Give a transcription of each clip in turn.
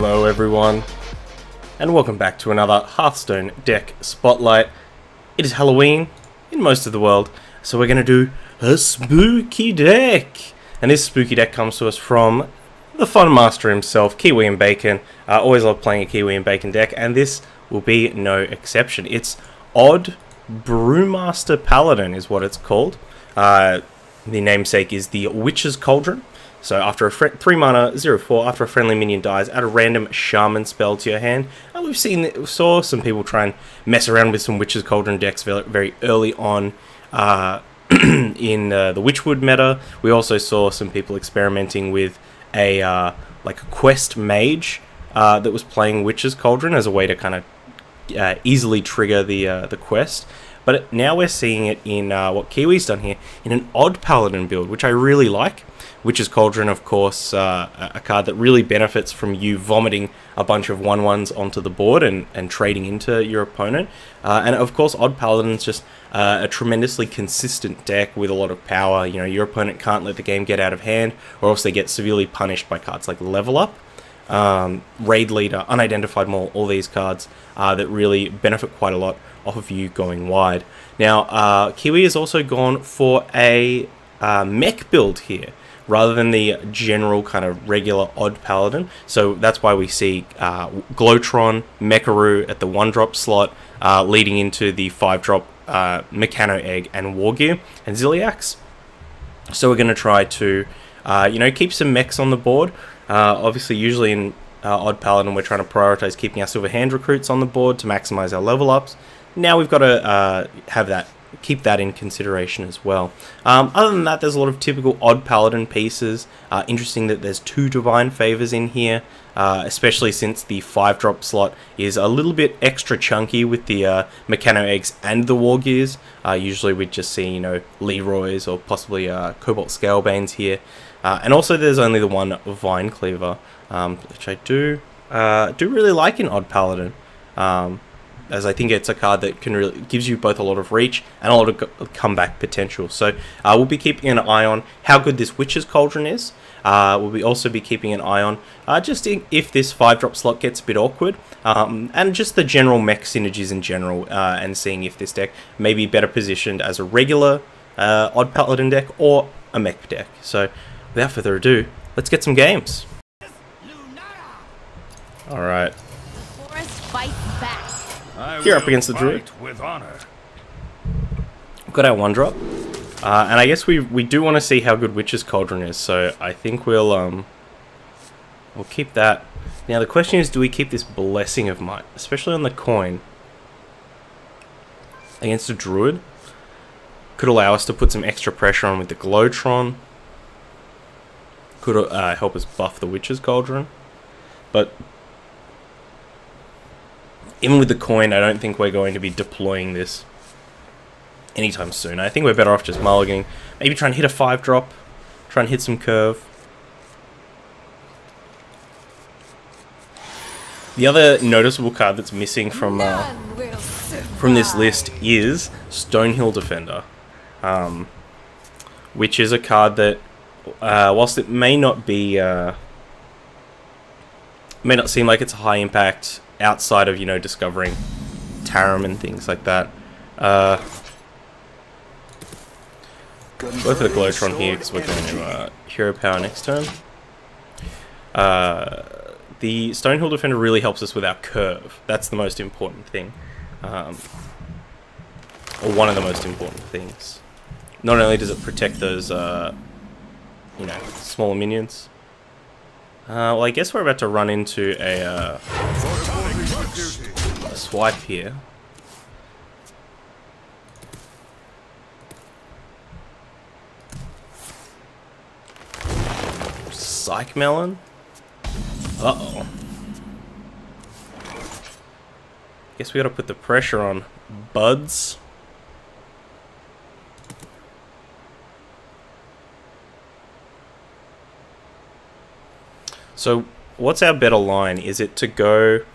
Hello everyone, and welcome back to another Hearthstone deck spotlight. It is Halloween in most of the world, so we're going to do a spooky deck. And this spooky deck comes to us from the fun master himself, KiwiiNbacon. Always love playing a KiwiiNbacon deck, and this will be no exception. It's Odd Brewmaster Paladin is what it's called. The namesake is the Witch's Cauldron. So after a 3 mana 0/4, after a friendly minion dies, add a random shaman spell to your hand. And we saw some people try and mess around with some Witch's Cauldron decks very early on in the Witchwood meta. We also saw some people experimenting with a like a quest mage that was playing Witch's Cauldron as a way to kind of easily trigger the quest. But now we're seeing it in what Kiwi's done here, in an Odd Paladin build, which I really like. Witch's Cauldron, of course, a card that really benefits from you vomiting a bunch of 1/1s onto the board and trading into your opponent. And of course, Odd Paladin's just a tremendously consistent deck with a lot of power. You know, your opponent can't let the game get out of hand, or else they get severely punished by cards like Level Up, Raid Leader, Unidentified Maul, all these cards that really benefit quite a lot off of you going wide. Now, Kiwi has also gone for a mech build here, rather than the general kind of regular Odd Paladin. So that's why we see Glowtron, Mecharoo at the 1-drop slot, leading into the 5-drop Mechano Egg and Wargear and Ziliax. So we're going to try to, you know, keep some mechs on the board. Obviously, usually in Odd Paladin, we're trying to prioritize keeping our Silver Hand recruits on the board to maximize our level ups. Now we've got to keep that in consideration as well. Other than that, there's a lot of typical Odd Paladin pieces. Interesting that there's 2 Divine Favors in here, especially since the 5-drop slot is a little bit extra chunky with the Mechano Eggs and the Wargears. Usually we'd just see, you know, Leroy's or possibly Cobalt Scalebanes here. And also there's only the 1 Vine Cleaver, which I do really like in Odd Paladin. As I think it's a card that can really gives you both a lot of reach and a lot of comeback potential. So we'll be keeping an eye on how good this Witch's Cauldron is. We'll also be keeping an eye on just if this 5-drop slot gets a bit awkward, and just the general mech synergies in general, and seeing if this deck may be better positioned as a regular Odd Paladin deck or a mech deck. So without further ado, let's get some games. All right. Here up against the Druid. We've got our 1-drop. And I guess we do want to see how good Witch's Cauldron is, so I think we'll keep that. Now the question is, do we keep this Blessing of Might, especially on the coin, against a Druid? Could allow us to put some extra pressure on with the Glowtron. Could help us buff the Witch's Cauldron. But even with the coin, I don't think we're going to be deploying this anytime soon. I think we're better off just mulliganing. Maybe try and hit a 5-drop. Try and hit some curve. The other noticeable card that's missing from this list is Stonehill Defender. Which is a card that, whilst it may not be... may not seem like it's a high impact outside of, you know, discovering Tarim and things like that. Go for the Glowtron here because we're going to Hero Power next turn. The Stonehill Defender really helps us with our curve. That's the most important thing. Or one of the most important things. Not only does it protect those, you know, smaller minions. Well, I guess we're about to run into a swipe here. Psych Melon? Uh-oh. Guess we gotta put the pressure on Buds. So, what's our better line? Is it to go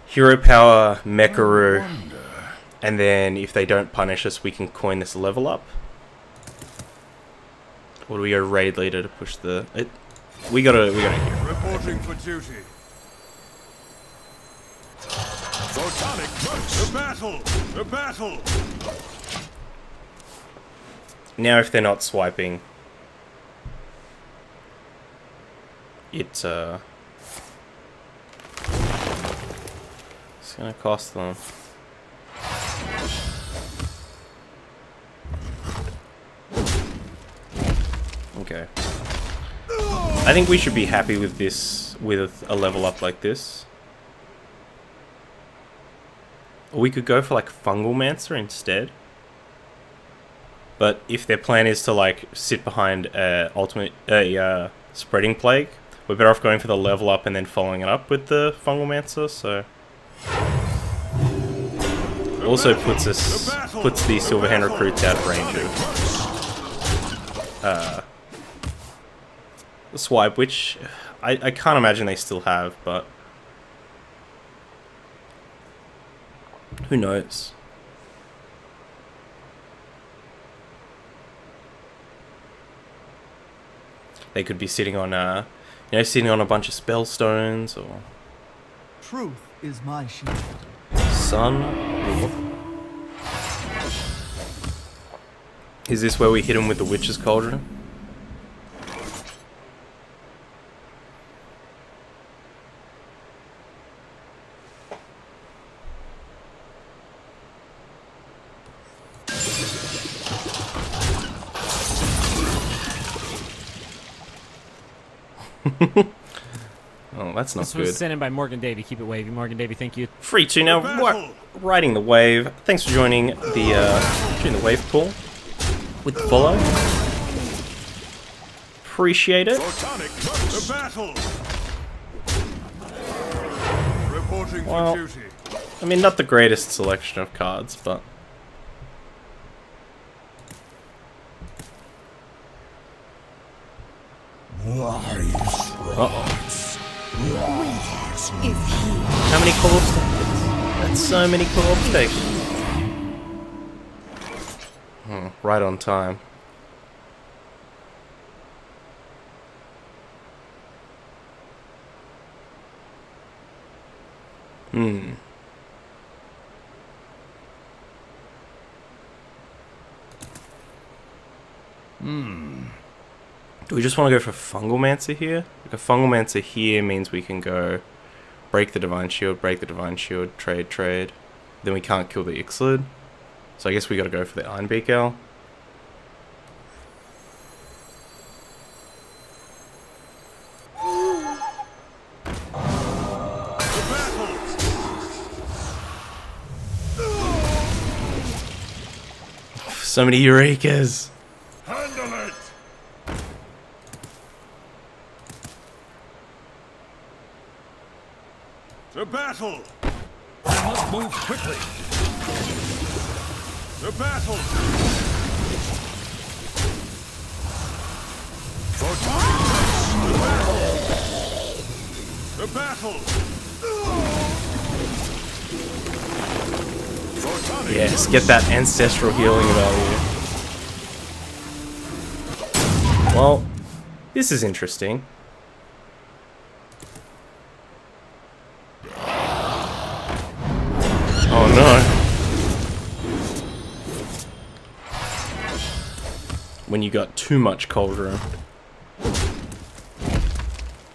Hero Power, Mecharoo, and then if they don't punish us, we can coin this Level Up? Or do we go Raid Leader to push the... We gotta hero. Reporting for duty. Photonic punch! The battle! The battle! Now if they're not swiping, it's gonna cost them. Okay. I think we should be happy with this, with a level up like this. Or we could go for like Fungal Mancer instead. But if their plan is to like sit behind Spreading Plague, we're better off going for the level up and then following it up with the Fungal Mancer, so... Also puts the Silverhand recruits out of range of the swipe, which I can't imagine they still have, but who knows? They could be sitting on sitting on a bunch of spell stones, or truth is my shield. Sun. Is this where we hit him with the Witch's Cauldron? Oh, that's not good. This was sent in by Morgan Davey. Keep it wavy. Morgan Davey, thank you. Free to now. Riding the wave. Thanks for joining the wave pool with the follow. Appreciate it. The battle. Reporting Well, for duty. I mean, not the greatest selection of cards, but how many co-op stations? That's so many co-op stations. Right on time. Do we just want to go for Fungal Mancer here? Like a Fungal Mancer here means we can go break the Divine Shield, trade, trade. Then we can't kill the Ixlid. So I guess we gotta go for the Iron Beak Owl. So many Eurekas! Handle it. The battle. I must move quickly. The battle. The battle. Yes, get that ancestral healing value. Well, this is interesting. Oh no. When you got too much Cauldron.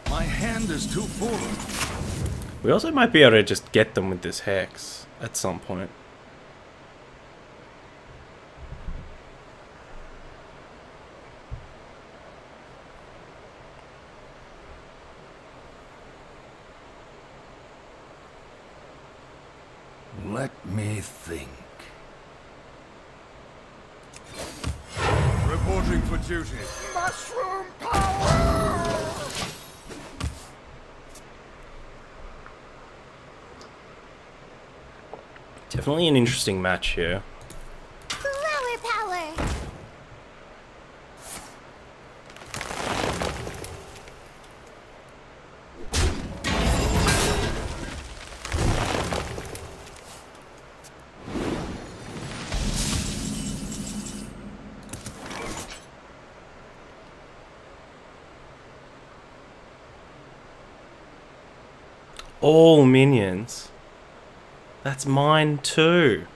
My hand is too full. We also might be able to just get them with this Hex at some point. Let me think. Reporting for duty. Mushroom power! Definitely an interesting match here. Flower power! all minions. That's mine too.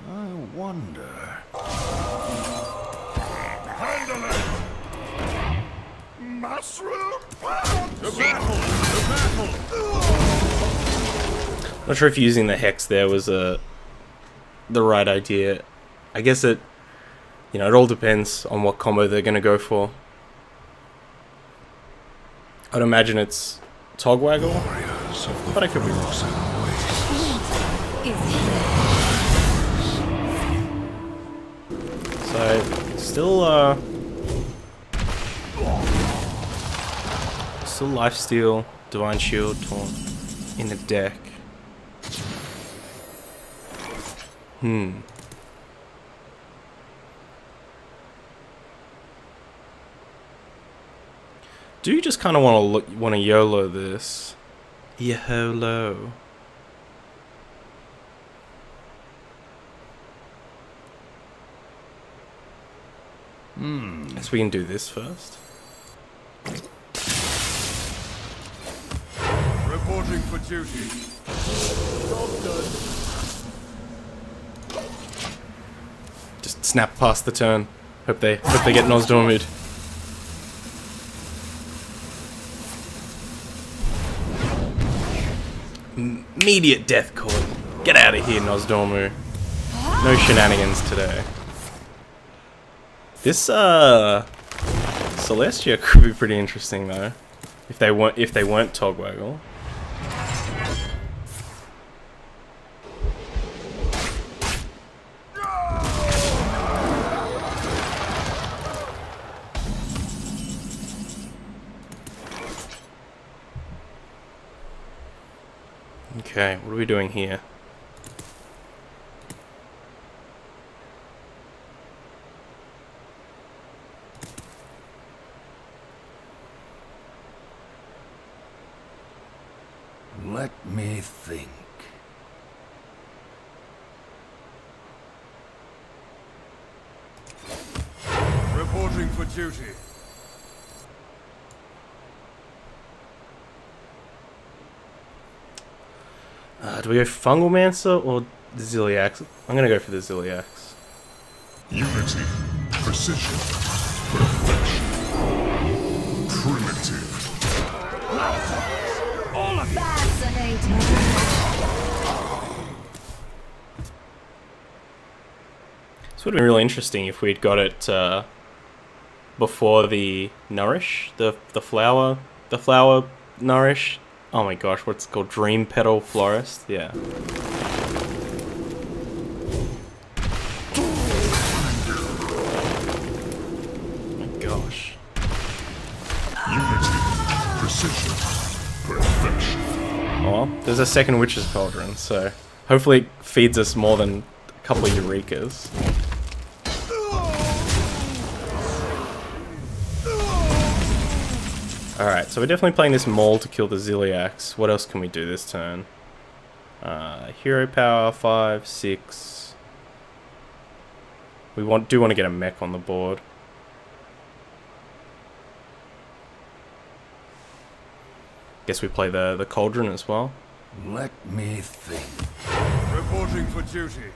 I wonder. Handle it! Mushroom punch! To battle! To battle! Not sure if using the hex there was the right idea. I guess it, you know, it all depends on what combo they're gonna go for. I'd imagine it's Togwaggle, but I could be wrong. So, still Lifesteal, Divine Shield, Taunt in the deck. Do you just kind of want to YOLO this? YOLO. Guess we can do this first. Reporting for duty. Just snap past the turn. Hope they get Nosdormu'd. Immediate death court. Get out of here, Nosdormu. No shenanigans today. This Celestia could be pretty interesting though, if they weren't Togwaggle. Okay, what are we doing here? Let me think. Reporting for duty. Do we go Fungalmancer or the Ziliax? I'm gonna go for the Ziliax. Unity, precision, perfection, primitive. All of you. Fascinating. This would have been really interesting if we'd got it before the Nourish, the flower Nourish. Oh my gosh, what's it called? Dream Petal Florist? Yeah. Oh my gosh. Unity, precision, perfection. Oh well, there's a second Witch's Cauldron, so hopefully it feeds us more than a couple of Eurekas. Alright, so we're definitely playing this Maul to kill the Ziliax. What else can we do this turn? Hero Power, 5, 6. We do want to get a mech on the board. Guess we play the Cauldron as well. Let me think. Reporting for duty.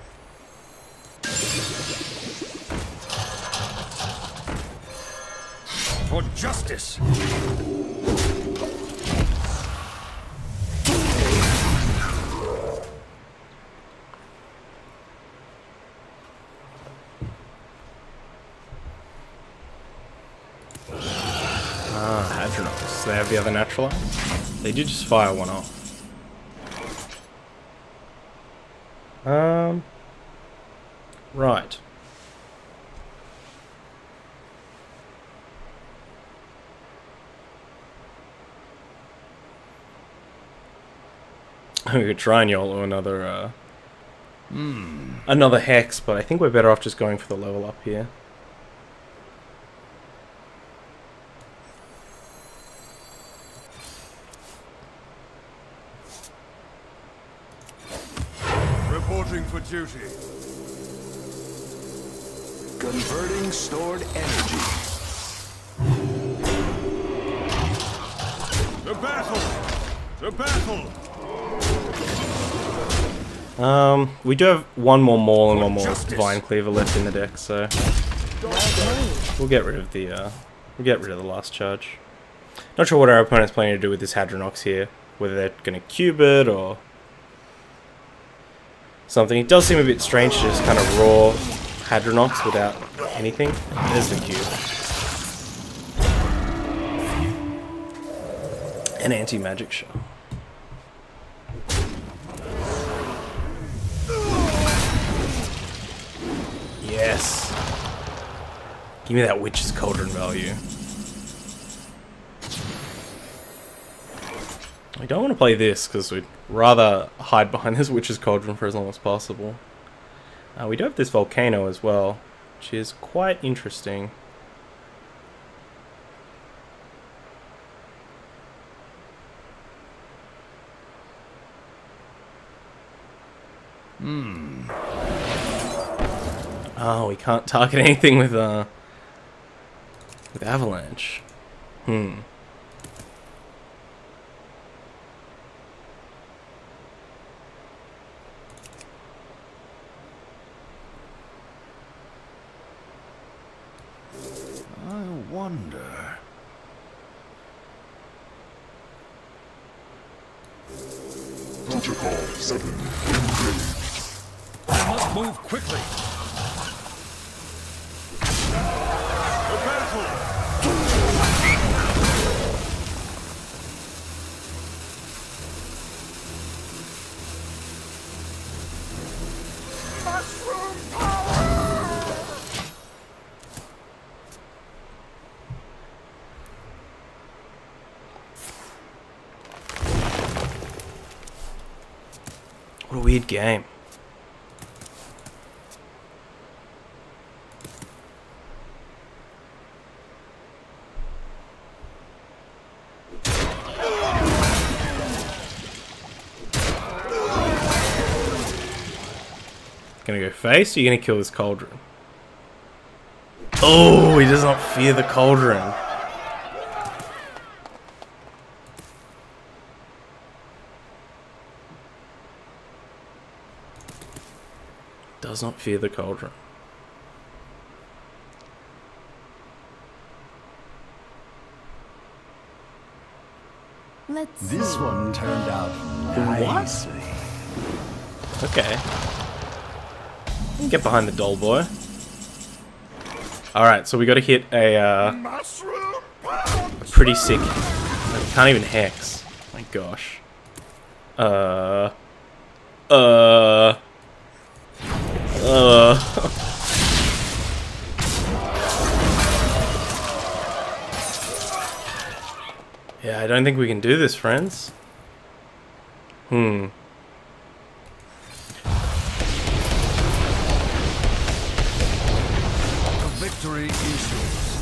For justice. Hadronox. They have the other natural line? They did just fire one off. Right. We could try and YOLO another another hex, but I think we're better off just going for the level up here. Reporting for duty. Converting stored energy. To battle! To battle! We do have one more Maul and one more Vine Cleaver left in the deck, so we'll get rid of the last charge. Not sure what our opponent's planning to do with this Hadronox here, whether they're going to cube it or something. It does seem a bit strange to just kind of raw Hadronox without anything. There's the cube. An anti-magic shell. Yes. Give me that Witch's Cauldron value. I don't want to play this because we'd rather hide behind this Witch's Cauldron for as long as possible. We do have this Volcano as well, which is quite interesting. Oh, we can't target anything with Avalanche. I wonder. Protocol 7 engaged. I must move quickly. To battle! Mushroom power! What a weird game. Gonna go face, or you gonna kill this Cauldron? Oh, he does not fear the Cauldron. Does not fear the Cauldron. Let's see. This one turned out nicely. Okay. Get behind the doll boy. Alright, so we gotta hit a pretty sick. I can't even hex. My gosh. Yeah, I don't think we can do this, friends. Victory is yours.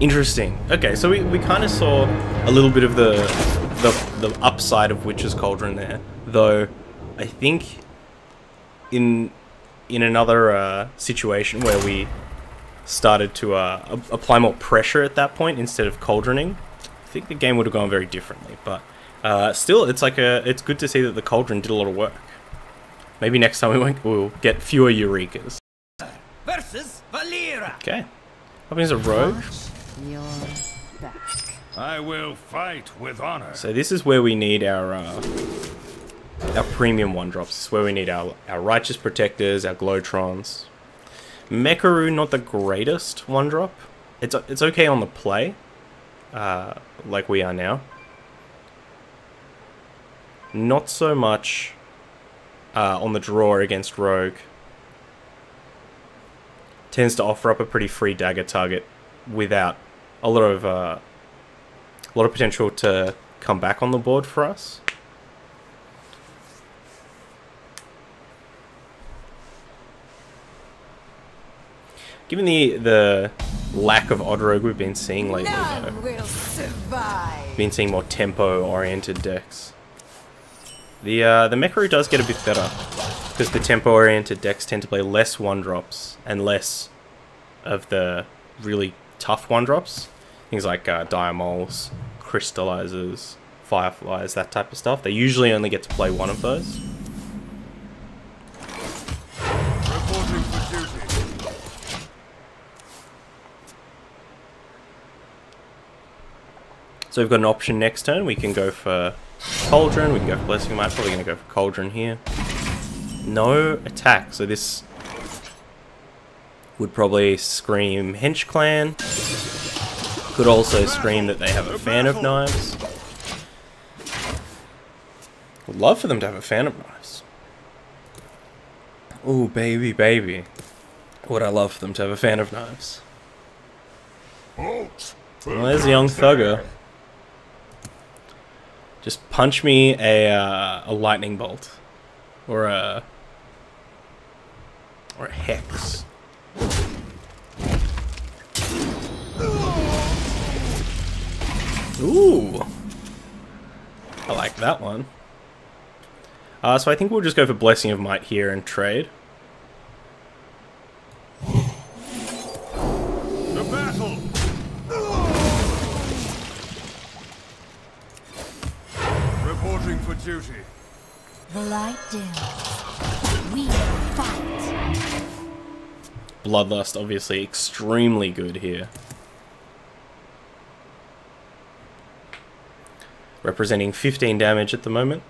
Interesting. Okay, so we kind of saw a little bit of the upside of Witch's Cauldron there, though I think in another situation where we started to apply more pressure at that point instead of cauldroning, I think the game would have gone very differently. But still, it's good to see that the Cauldron did a lot of work. Maybe next time we'll get fewer Eurekas. Versus Valera. Okay. Hoping is a rogue. You're back. I will fight with honor. So this is where we need our premium 1-drops. This is where we need our Righteous Protectors, our Glowtrons. Mekaru, not the greatest 1-drop. It's okay on the play, like we are now. Not so much on the draw against Rogue. Tends to offer up a pretty free dagger target without a lot of potential to come back on the board for us. Given the lack of odd rogue we've been seeing lately, None will survive. been seeing more tempo-oriented decks. The Mekaru does get a bit better because the tempo-oriented decks tend to play less 1-drops and less of the really tough 1-drops. Things like Dire Moles crystallizers, fireflies, that type of stuff. They usually only get to play one of those. Reporting for duty. So we've got an option next turn. We can go for Cauldron, we can go for Blessing of Might. Probably going to go for Cauldron here. No attack, so this would probably scream Hench Clan. Could also scream that they have a fan of knives. Would love for them to have a fan of knives. Ooh, baby, baby. Would I love for them to have a fan of knives. Well, there's a young thugger. Just punch me a lightning bolt. Or a hex. Ooh, I like that one. So I think we'll just go for Blessing of Might here and trade. The battle. Reporting for duty. The light dims. We fight. Bloodlust, obviously, extremely good here. Representing 15 damage at the moment.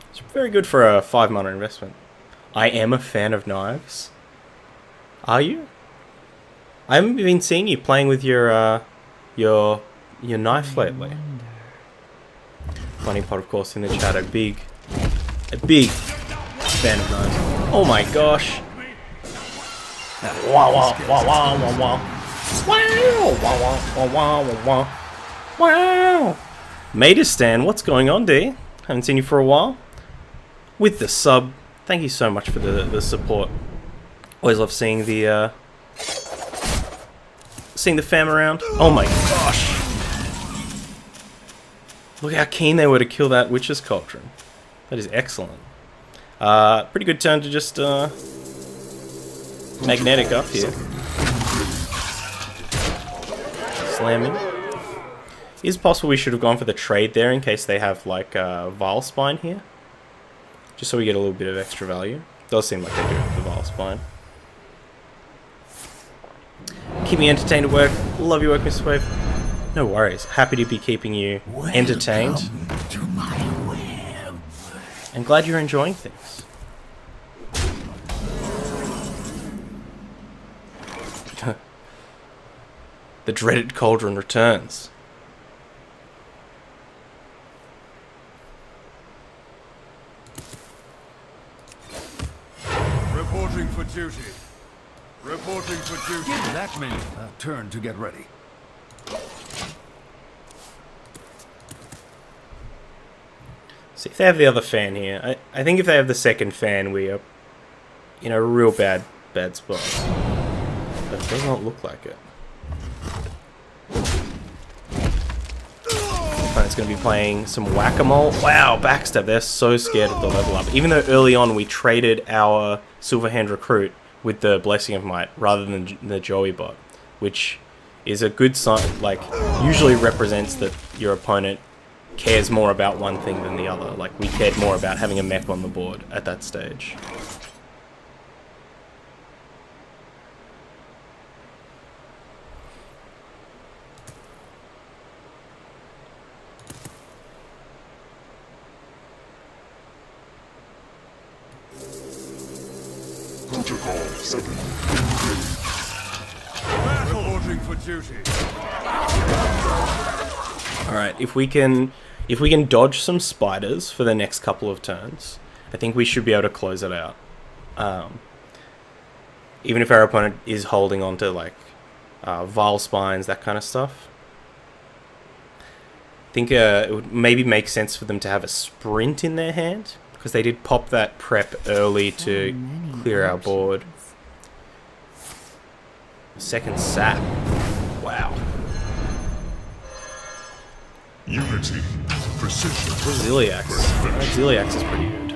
It's very good for a 5 mana investment. I am a fan of knives. Are you? I haven't been seeing you playing with your knife lately. Funny Pot, of course, in the chat. A big fan of knives. Oh my gosh! Wow! Wow! Wow! Wow! Wow! Wow! Wow! Wow! Wow! Wow! Maidistan, what's going on, D? Haven't seen you for a while. With the sub, thank you so much for the support. Always love seeing the fam around. Oh my gosh! Look how keen they were to kill that Witch's Cauldron. That is excellent. Pretty good turn to just magnetic up here. Slamming. Is possible we should have gone for the trade there in case they have like Vile Spine here. Just so we get a little bit of extra value. Does seem like they do have the Vile Spine. Keep me entertained at work. Love your work, Mr. Wave. No worries. Happy to be keeping you entertained. To my web. And glad you're enjoying things. The dreaded Cauldron returns. Reporting for duty. Reporting for duty. Give that minion a turn to get ready. See if they have the other fan here. I think if they have the second fan, we are in a real bad spot. But it does not look like it. Opponent's going to be playing some whack-a-mole. Wow, backstab. They're so scared of the level up. Even though early on we traded our Silverhand Recruit with the Blessing of Might rather than the Joey bot, which is a good sign. Like, usually represents that your opponent cares more about one thing than the other. Like, we cared more about having a mech on the board at that stage. Protocol 7. Reporting for duty. Alright, if we can dodge some spiders for the next couple of turns, I think we should be able to close it out. Even if our opponent is holding on to like Vile Spines, that kind of stuff. I think it would maybe make sense for them to have a sprint in their hand, because they did pop that prep early to clear our board. Second sap. Wow. Unity. Precision. Ziliax. Ziliax is pretty good.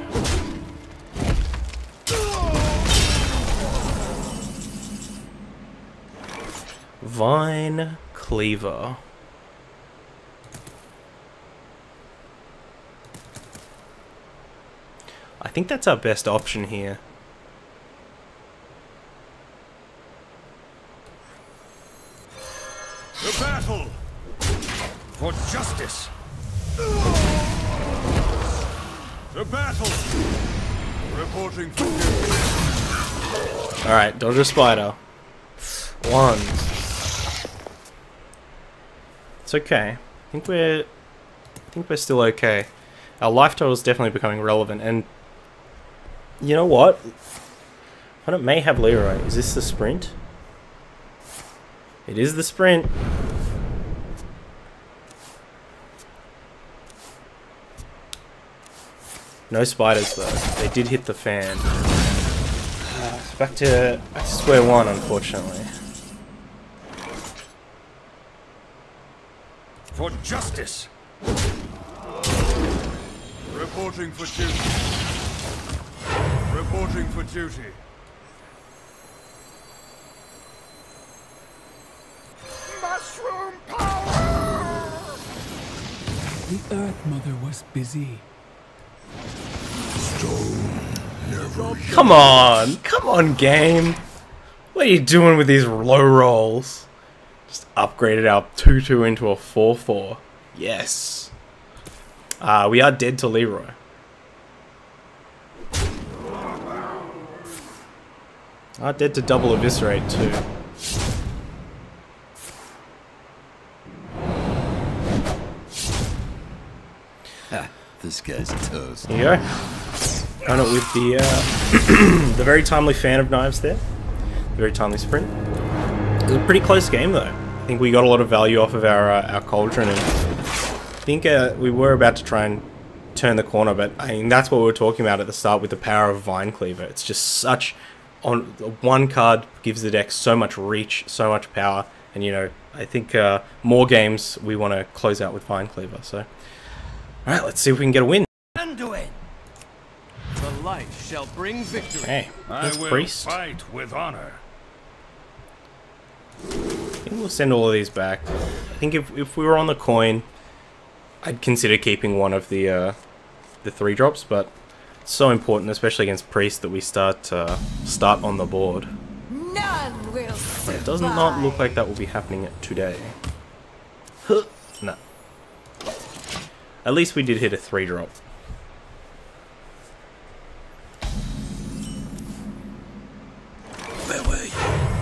Vine Cleaver. I think that's our best option here. The battle! For justice! The battle! Reporting for duty. Alright, dodge a spider. 1. It's okay. I think we're still okay. Our life total is definitely becoming relevant, and you know what? I may have Leroy. Is this the sprint? It is the sprint. No spiders though. They did hit the fan. Back to square one, unfortunately. For justice! Reporting for duty. Reporting for duty. Mushroom power! The Earth Mother was busy. Come on, game. What are you doing with these low rolls? Just upgraded our 2-2 into a 4-4. Yes. We are dead to Leroy. Are dead to double eviscerate too. This guy's toast. Here you go. Done it with the the very timely fan of knives there. Very timely sprint. It was a pretty close game though. I think we got a lot of value off of our cauldron, and I think we were about to try and turn the corner, but I mean that's what we were talking about at the start with the power of Vine Cleaver. It's just such on one card gives the deck so much reach, so much power, and you know I think more games we want to close out with Vine Cleaver. So, all right, let's see if we can get a win. Anduin! The light shall bring victory. Hey, I that's will Priest. fight with honor. I think we'll send all of these back. I think if we were on the coin, I'd consider keeping one of the 3 drops, but it's so important, especially against Priest, that we start on the board. None will survive. It does not look like that will be happening today. No. At least we did hit a 3 drop. Where were you?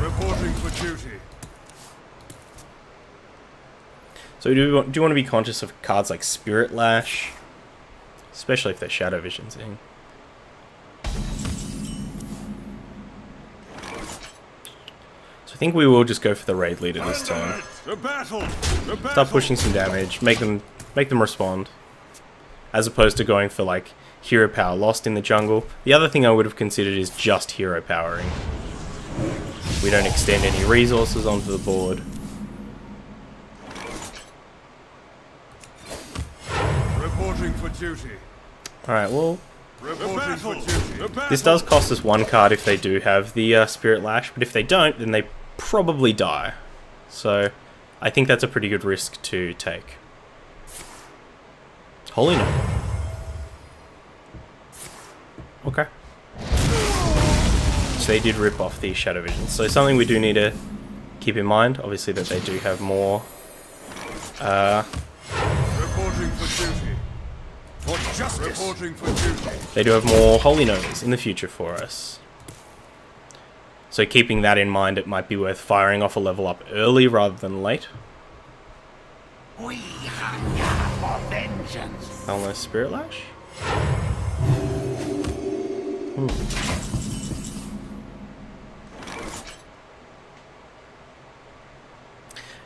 Reporting for duty. So do you want to be conscious of cards like Spirit Lash, especially if they're Shadow Visioning. So I think we will just go for the raid leader this turn. The battle! The battle! Start pushing some damage, make them respond, as opposed to going for like hero power lost in the jungle. The other thing I would have considered is just hero powering. We don't extend any resources onto the board. Reporting for duty. Alright, well, Reporting for duty. this does cost us 1 card if they do have the Spirit Lash, but if they don't, then they probably die. So, I think that's a pretty good risk to take. Holy no. Okay. So they did rip off the Shadow Vision. So something we do need to keep in mind, obviously, that they do have more... Reporting for duty. For justice! Reporting for duty. They do have more Holy Gnomes in the future for us. So keeping that in mind, it might be worth firing off a level up early rather than late. We hunger for vengeance! Almost Spirit Lash?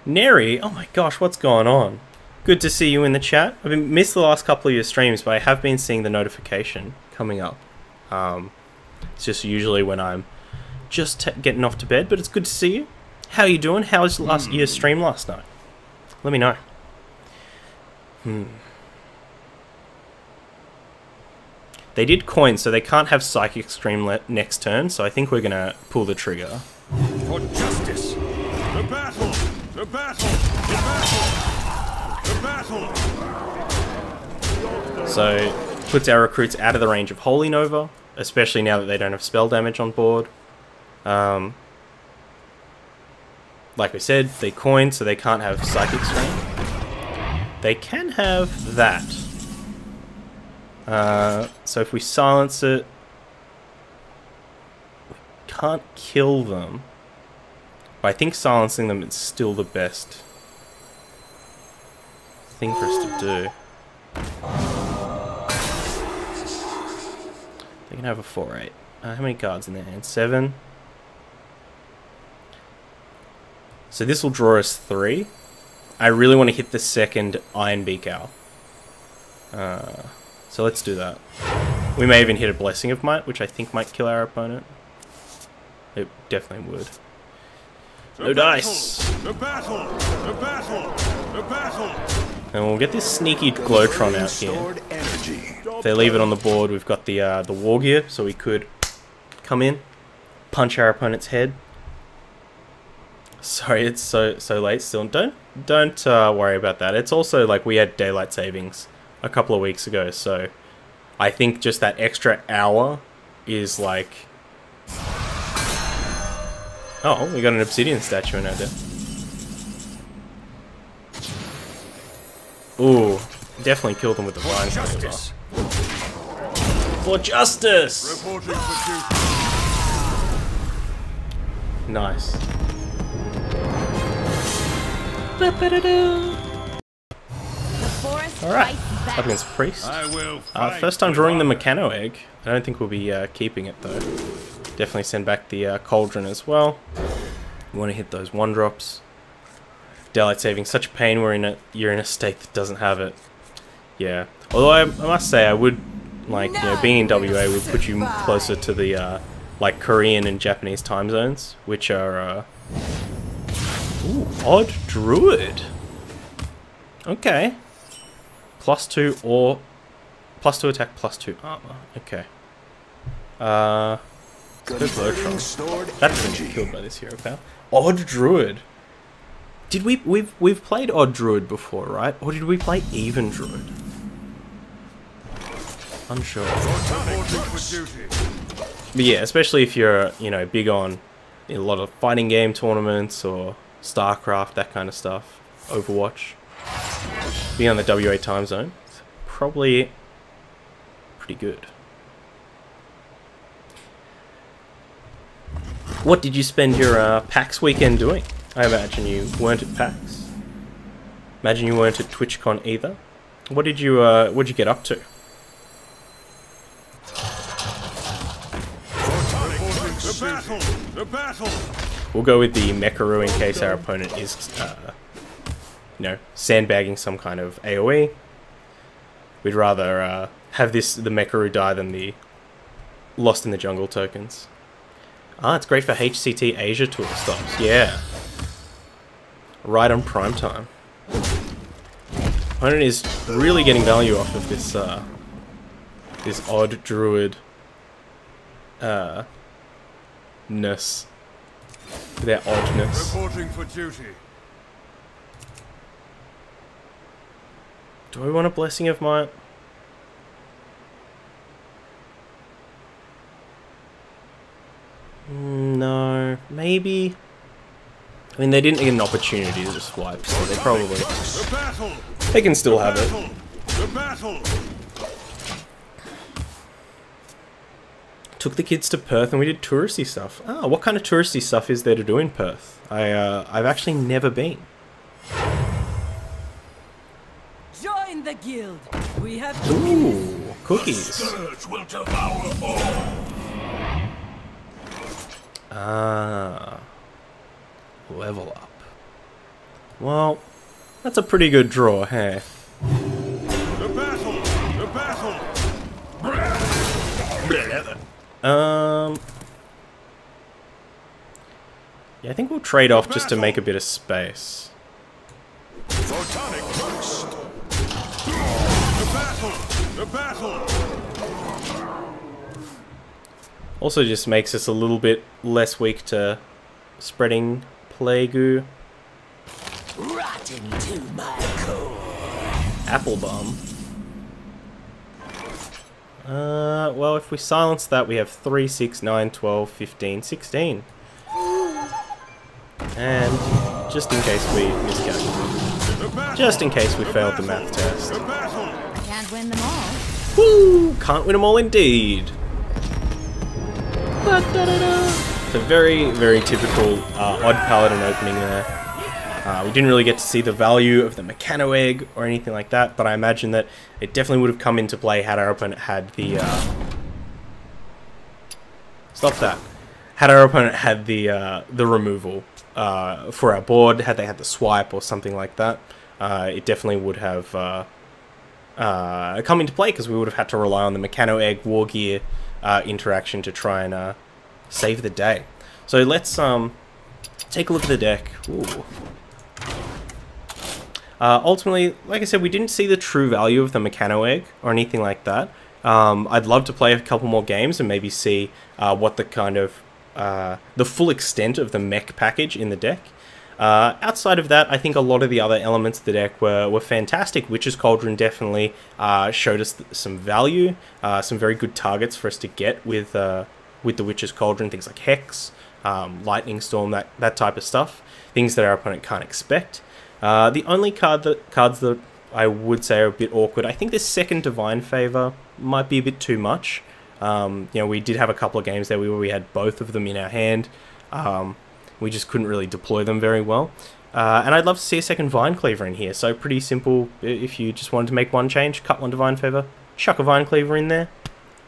Neri, oh my gosh, what's going on? Good to see you in the chat. I've missed the last couple of your streams, but I have been seeing the notification coming up. It's just usually when I'm just getting off to bed, but it's good to see you. How are you doing? How was your stream last night? Let me know. They did coin, so they can't have Psychic Stream next turn, so I think we're gonna pull the trigger. For justice! The battle! The battle! The battle! The battle! So Puts our recruits out of the range of Holy Nova, especially now that they don't have spell damage on board. Like we said, they coin, so they can't have Psychic Strength. They can have that. So if we silence it, we can't kill them. But I think silencing them is still the best thing for us to do. They can have a 4/8. How many cards in their hand? 7. So this will draw us 3. I really want to hit the second Iron Beak Owl. So let's do that. We may even hit a Blessing of Might, which I think might kill our opponent. It definitely would. No dice! The battle! The battle! The battle! And we'll get this sneaky Glowtron out here. If they leave it on the board, we've got the War Gear, so we could come in, punch our opponent's head. Sorry, it's so late still. Don't worry about that. It's also like we had daylight savings a couple of weeks ago, so I think just that extra hour is like... Oh, we got an obsidian statue in our deck. Ooh, definitely killed them with the vine. For justice! Reporting for duty. Nice. Alright, up against Priest. I will fight. First time drawing the Mechano Egg. I don't think we'll be keeping it though. Definitely send back the Cauldron as well. We want to hit those 1-drops. Daylight saving, such a pain. You're in a state that doesn't have it. Yeah. Although I must say, I would like, you know, being in WA would put you closer to the like Korean and Japanese time zones, which are ooh, Odd Druid. Okay. +2 or +2 attack, +2 armor. Okay. Good Glowtron. That's gonna be killed by this hero pal. Odd Druid. Did we've played Odd Druid before, right? Or did we play Even Druid? Unsure. But yeah, especially if you're, you know, big on a lot of fighting game tournaments or StarCraft, that kind of stuff. Overwatch. Being on the WA time zone, it's probably pretty good. What did you spend your PAX weekend doing? I imagine you weren't at PAX. Imagine you weren't at TwitchCon either. What did you get up to? The battle! The battle! We'll go with the Mekaru in case our opponent is, you know, sandbagging some kind of AoE. We'd rather have the Mekaru die than the Lost in the Jungle tokens. Ah, it's great for HCT Asia tour stops. Yeah. Right on prime time. Opponent is really getting value off of this this Odd Druid ness. Their oddness. Reporting for duty. Do I want a Blessing of Might? No, maybe. I mean, they didn't get an opportunity to swipe, so they probably The battle! they can still have it. The battle! Took the kids to Perth and we did touristy stuff. Ah, what kind of touristy stuff is there to do in Perth? I've actually never been. Join the guild. We have Ooh, cookies. Scourge will devour all. Ah, level up. Well, that's a pretty good draw, hey? The battle! The battle! Yeah, I think we'll trade off just to make a bit of space. Photonic burst! The battle! The battle! Also just makes us a little bit less weak to spreading Plague-oo. rotten to my core. Apple Bomb. Well, if we silence that, we have 3, 6, 9, 12, 15, 16. And just in case we miscalculated. Just in case we failed the math test. Can't win them all. Woo! Can't win them all indeed. It's a very, very typical odd Paladin opening there. We didn't really get to see the value of the Mechano Egg or anything like that, but I imagine that it definitely would have come into play had our opponent had the... Stop that. Had our opponent had the removal for our board, had they had the swipe or something like that, it definitely would have come into play, because we would have had to rely on the Mechano Egg War Gear interaction to try and save the day. So let's take a look at the deck. Ooh. Ultimately, like I said, we didn't see the true value of the Mechano Egg or anything like that. I'd love to play a couple more games and maybe see what the kind of the full extent of the mech package in the deck. Outside of that, I think a lot of the other elements of the deck were fantastic. Witch's Cauldron definitely showed us some value, some very good targets for us to get with the Witch's Cauldron, things like Hex, Lightning Storm, that type of stuff, things that our opponent can't expect. The only cards that I would say are a bit awkward, I think this second Divine Favor might be a bit too much. You know, we did have a couple of games there where we had both of them in our hand. We just couldn't really deploy them very well. And I'd love to see a second Vine Cleaver in here. So pretty simple. If you just wanted to make one change, cut one Divine Favor, chuck a Vine Cleaver in there.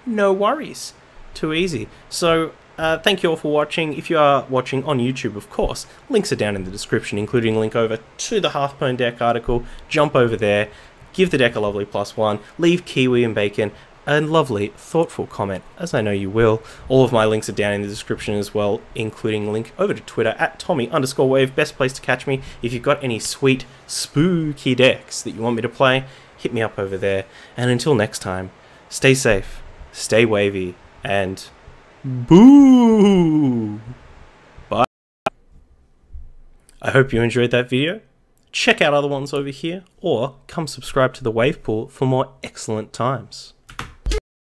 No worries. Too easy. So thank you all for watching. If you are watching on YouTube, of course, links are down in the description, including a link over to the Hearthstone deck article. Jump over there, give the deck a lovely +1, leave Kiwi and Bacon a lovely, thoughtful comment, as I know you will. All of my links are down in the description as well, including a link over to Twitter at Tommy_Wave. Best place to catch me. If you've got any sweet, spooky decks that you want me to play, hit me up over there. And until next time, stay safe, stay wavy, and boo! Bye. I hope you enjoyed that video. Check out other ones over here, or come subscribe to the Wave Pool for more excellent times.